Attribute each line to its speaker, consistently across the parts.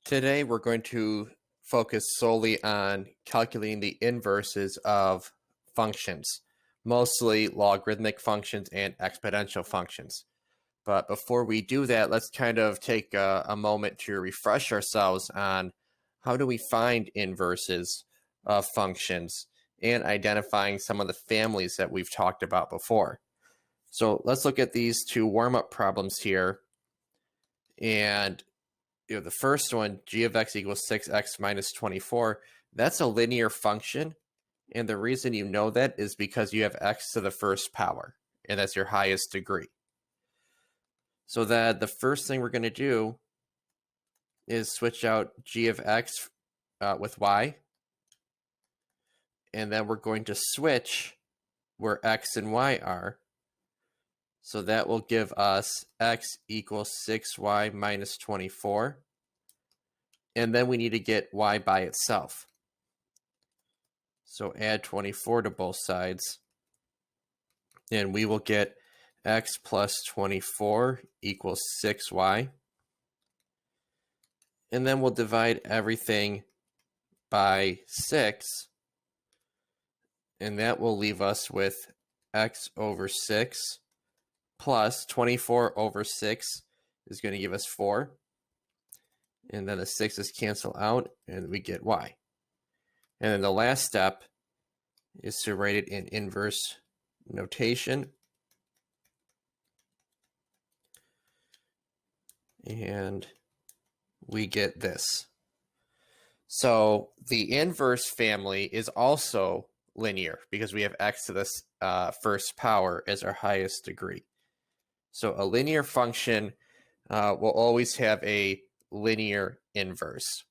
Speaker 1: Today we're going to focus solely on calculating the inverses of functions, mostly logarithmic functions and exponential functions. But before we do that, let's kind of take a moment to refresh ourselves on how do we find inverses of functions and identifying some of the families that we've talked about before. So let's look at these two warm-up problems here. And the first one, g of x equals 6x minus 24, that's a linear function. And the reason you know that is because you have x to the first power, and that's your highest degree. So that the first thing we're going to do is switch out g of x with y. And then we're going to switch where x and y are. So that will give us x equals 6y minus 24. And then we need to get y by itself. So add 24 to both sides. And we will get x plus 24 equals 6y. And then we'll divide everything by 6. And that will leave us with x over 6 plus 24 over 6 is going to give us 4. And then the 6's cancel out, and we get y. And then the last step is to write it in inverse notation. And we get this. So the inverse family is also linear because we have x to the first power as our highest degree. So a linear function will always have a linear inverse.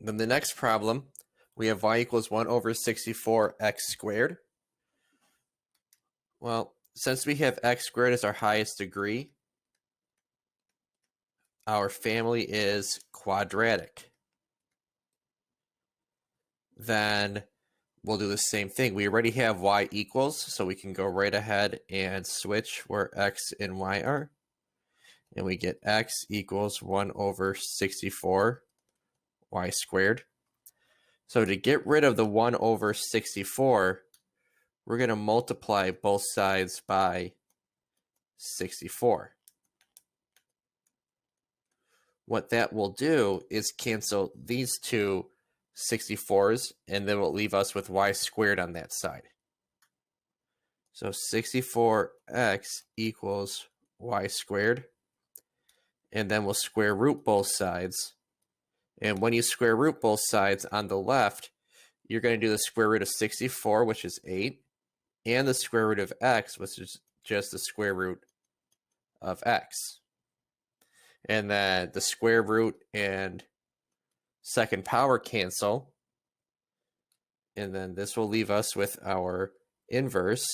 Speaker 1: Then the next problem, we have y equals 1 over 64x squared. Well, since we have x squared as our highest degree, our family is quadratic. Then we'll do the same thing. We already have y equals, so we can go right ahead and switch where x and y are. And we get x equals 1 over 64 y squared. So to get rid of the 1 over 64, we're going to multiply both sides by 64. What that will do is cancel these two 64s, and then will leave us with y squared on that side. So 64x equals y squared. And then we'll square root both sides. And when you square root both sides on the left, you're going to do the square root of 64, which is 8, and the square root of x, which is just the square root of x. And then the square root and second power cancel. And then this will leave us with our inverse.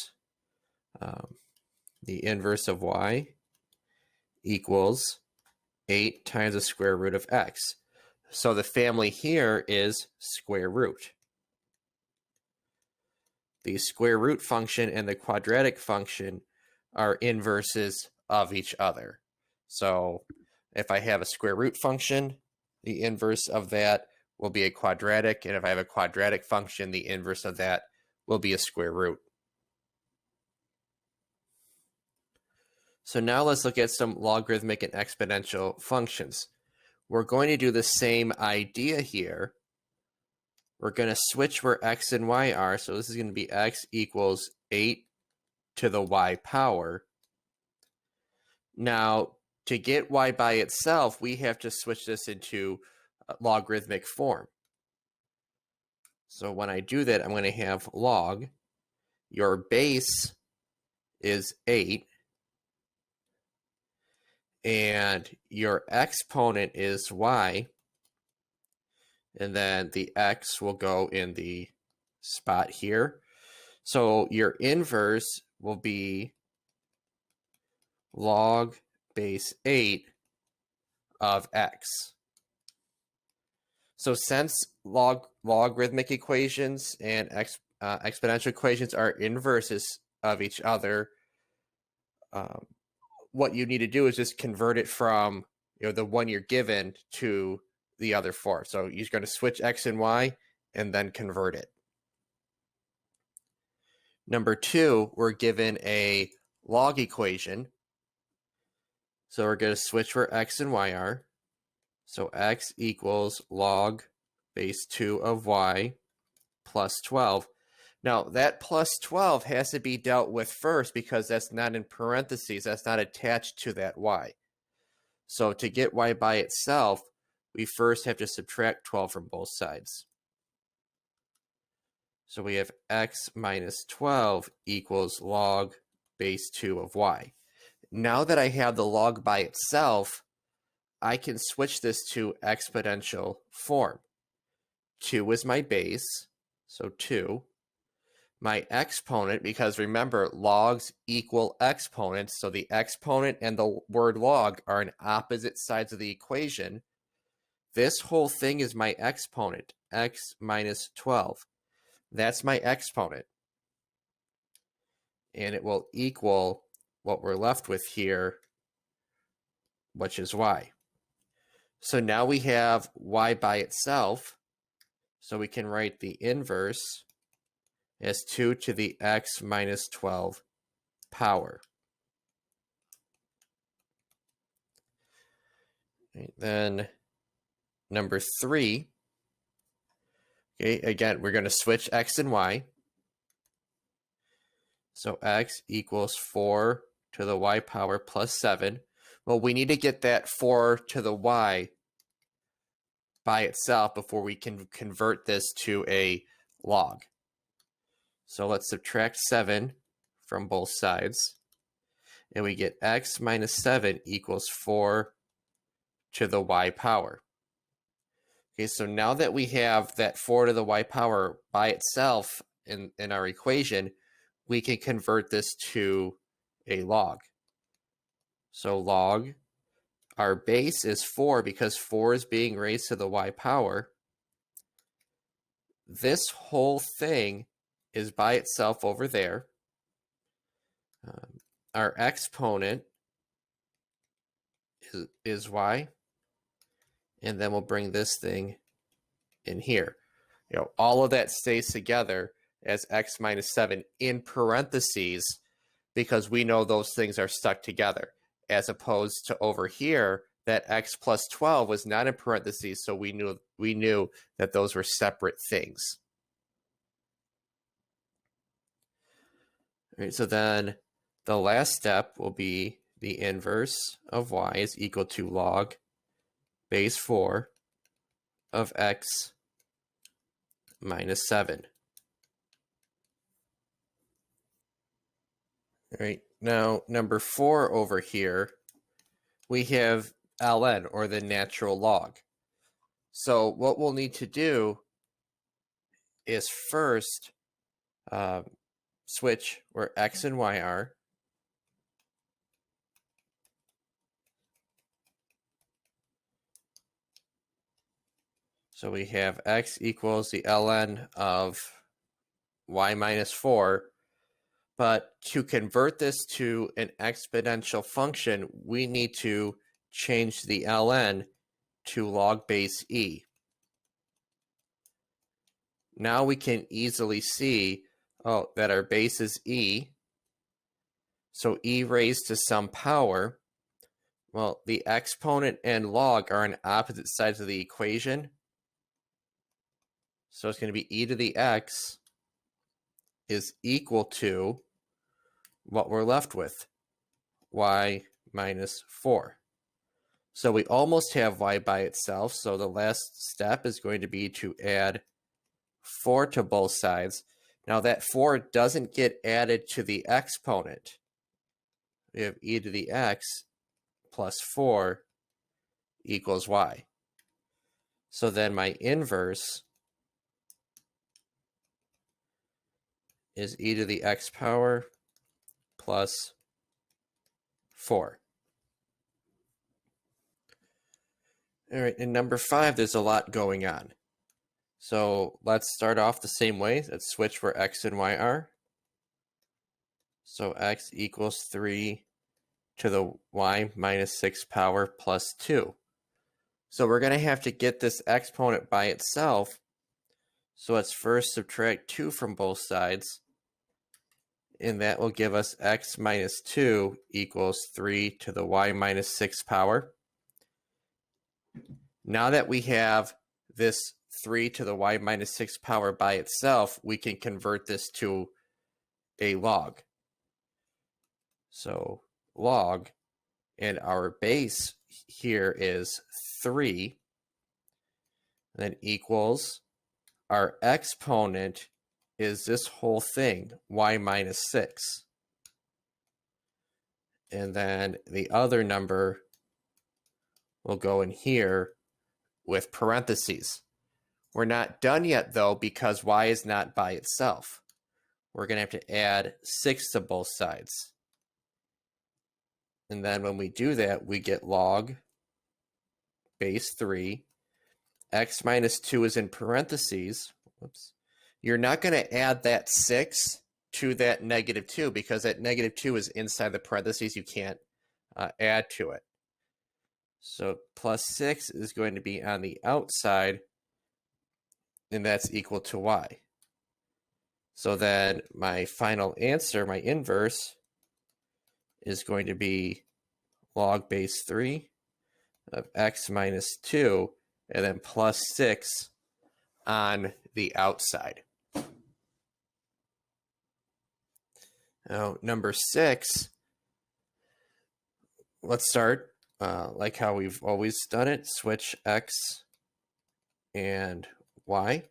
Speaker 1: The inverse of y equals 8 times the square root of x. So the family here is square root. The square root function and the quadratic function are inverses of each other. So if I have a square root function, the inverse of that will be a quadratic. And if I have a quadratic function, the inverse of that will be a square root. So now let's look at some logarithmic and exponential functions. We're going to do the same idea here. We're going to switch where x and y are. So this is going to be x equals 8 to the y power. Now, to get y by itself, we have to switch this into logarithmic form. So when I do that, I'm going to have log. Your base is 8. And your exponent is y, and then the x will go in the spot here. So your inverse will be log base 8 of x. So since logarithmic equations and exponential equations are inverses of each other, what you need to do is just convert it from the one you're given to the other 4. So you're going to switch x and y and then convert it. Number 2, we're given a log equation. So we're going to switch where x and y are. So x equals log base 2 of y plus 12. Now, that plus 12 has to be dealt with first because that's not in parentheses. That's not attached to that y. So to get y by itself, we first have to subtract 12 from both sides. So we have x minus 12 equals log base 2 of y. Now that I have the log by itself, I can switch this to exponential form. 2 is my base, so 2. My exponent, because remember, logs equal exponents, so the exponent and the word log are on opposite sides of the equation. This whole thing is my exponent, x minus 12. That's my exponent. And it will equal what we're left with here, which is y. So now we have y by itself. So we can write the inverse as 2 to the x minus 12 power. Right, then number 3. Okay, again, we're going to switch x and y. So x equals 4 to the y power plus 7. Well, we need to get that 4 to the y by itself before we can convert this to a log. So let's subtract 7 from both sides. And we get x minus 7 equals 4 to the y power. Okay, so now that we have that 4 to the y power by itself in our equation, we can convert this to a log. So log, our base is 4 because 4 is being raised to the y power. This whole thing is by itself over there. Our exponent is y. And then we'll bring this thing in here. All of that stays together as x minus 7 in parentheses because we know those things are stuck together, as opposed to over here that x plus 12 was not in parentheses, so we knew that those were separate things. All right, so then the last step will be the inverse of y is equal to log base 4 of x minus 7. All right, now number 4 over here, we have ln, or the natural log. So what we'll need to do is first switch where x and y are. So we have x equals the ln of y minus 4. But to convert this to an exponential function, we need to change the ln to log base e. Now we can easily see that our base is e. So e raised to some power. Well, the exponent and log are on opposite sides of the equation. So it's going to be e to the x is equal to what we're left with, y minus 4. So we almost have y by itself. So the last step is going to be to add 4 to both sides. Now that 4 doesn't get added to the exponent. We have e to the x plus 4 equals y. So then my inverse is e to the x power plus 4. All right, in number 5, there's a lot going on. So let's start off the same way. Let's switch where x and y are. So x equals 3 to the y minus 6 power plus 2. So we're going to have to get this exponent by itself. So let's first subtract 2 from both sides. And that will give us x minus 2 equals 3 to the y minus 6 power. Now that we have this 3 to the y minus 6 power by itself, we can convert this to a log. So log, and our base here is 3, then equals, our exponent is this whole thing, y minus 6. And then the other number will go in here with parentheses. We're not done yet, though, because y is not by itself. We're going to have to add 6 to both sides. And then when we do that, we get log base 3. X minus 2 is in parentheses. Whoops. You're not going to add that 6 to that negative 2 because that negative 2 is inside the parentheses. You can't add to it. So plus 6 is going to be on the outside, and that's equal to y. So then my final answer, my inverse, is going to be log base 3 of x minus 2, and then plus 6 on the outside. Now, number 6, let's start like how we've always done it. Switch x and y.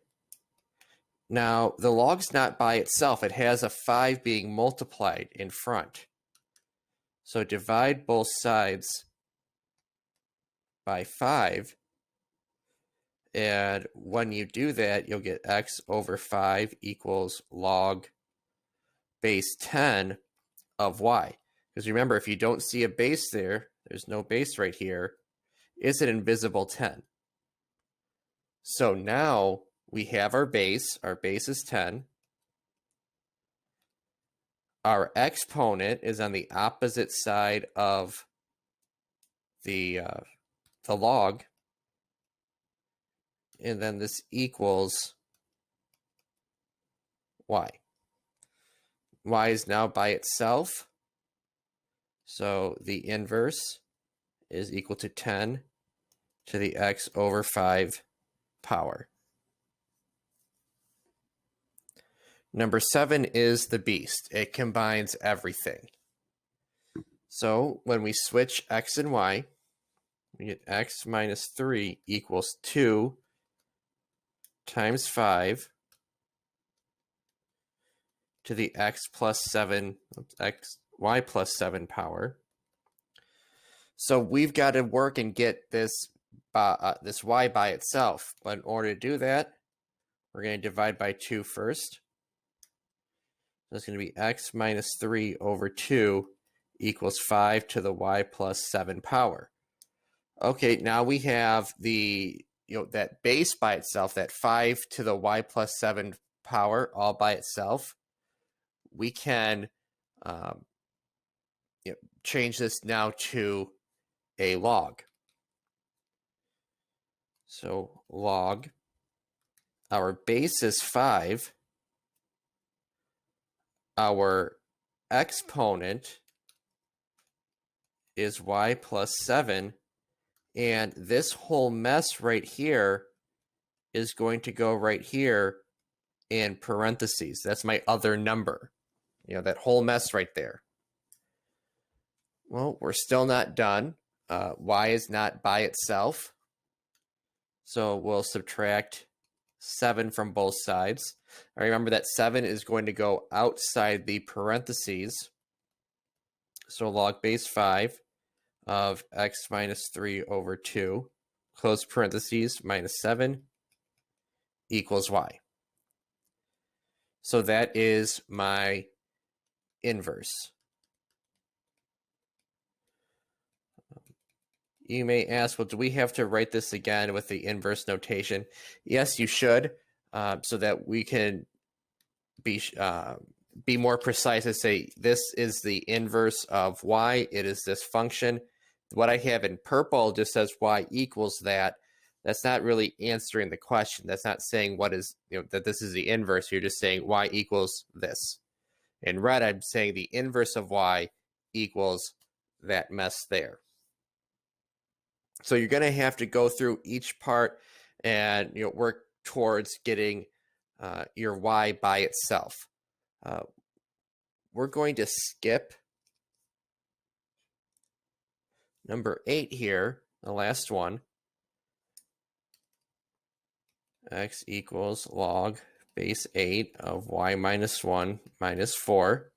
Speaker 1: Now, the log's not by itself. It has a 5 being multiplied in front. So divide both sides by 5. And when you do that, you'll get x over 5 equals log base 10 of y. Because remember, if you don't see a base there, there's no base right here, it's an invisible 10. So now we have our base. Our base is 10. Our exponent is on the opposite side of the log. And then this equals y. Y is now by itself. So the inverse is equal to 10 to the x over 5 power. Number 7 is the beast. It combines everything. So when we switch x and y, we get x minus 3 equals 2 times 5 to the x plus 7, y plus 7 power. So we've got to work and get this y by itself. But in order to do that, we're going to divide by 2 first. So it's going to be x minus 3 over 2 equals 5 to the y plus 7 power. Okay, now we have the that base by itself, that 5 to the y plus 7 power all by itself. We can change this now to a log. So log, our base is 5. Our exponent is y plus 7. And this whole mess right here is going to go right here in parentheses. That's my other number. That whole mess right there. Well, we're still not done. Y is not by itself. So we'll subtract 7 from both sides. I remember that 7 is going to go outside the parentheses. So log base 5 of x minus 3 over 2, close parentheses, minus 7, equals y. So that is my inverse. You may ask, well, do we have to write this again with the inverse notation? Yes, you should, so that we can be be more precise and say this is the inverse of y. It is this function. What I have in purple just says y equals that. That's not really answering the question. That's not saying what is, that this is the inverse. You're just saying y equals this. In red, I'm saying the inverse of y equals that mess there. So you're going to have to go through each part and work towards getting your y by itself. We're going to skip number 8 here, the last one. X equals log base 8 of y minus 1 minus 4.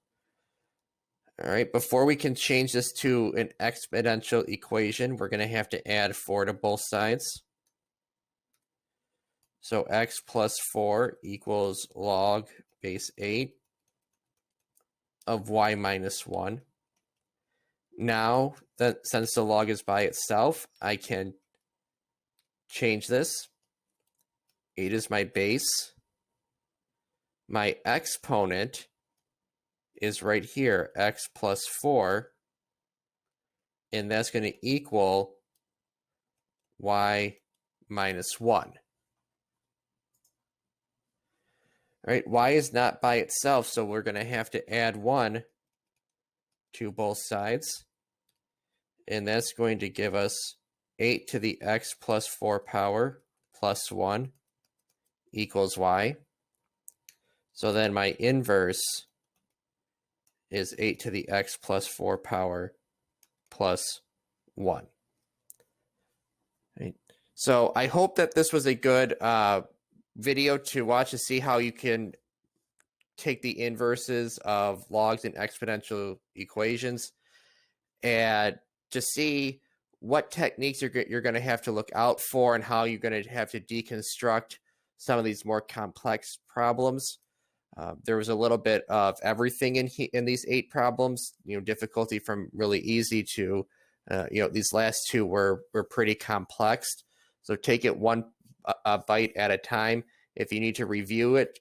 Speaker 1: All right, before we can change this to an exponential equation, we're going to have to add 4 to both sides. So x plus 4 equals log base 8 of y minus 1. Now, that since the log is by itself, I can change this. 8 is my base. My exponent is right here, x plus 4, and that's going to equal y minus 1. All right, y is not by itself, so we're going to have to add 1 to both sides, and that's going to give us 8 to the x plus 4 power plus 1 equals y. So then my inverse is 8 to the x plus 4 power plus 1. Right. So I hope that this was a good video to watch to see how you can take the inverses of logs and exponential equations and to see what techniques you're going to have to look out for and how you're going to have to deconstruct some of these more complex problems. There was a little bit of everything in these 8 problems, difficulty from really easy to, these last 2 were pretty complex. So take it one bite at a time. If you need to review it,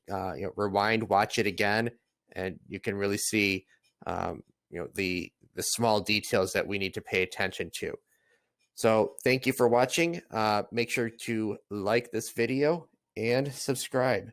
Speaker 1: rewind, watch it again, and you can really see, the small details that we need to pay attention to. So thank you for watching. Make sure to like this video and subscribe.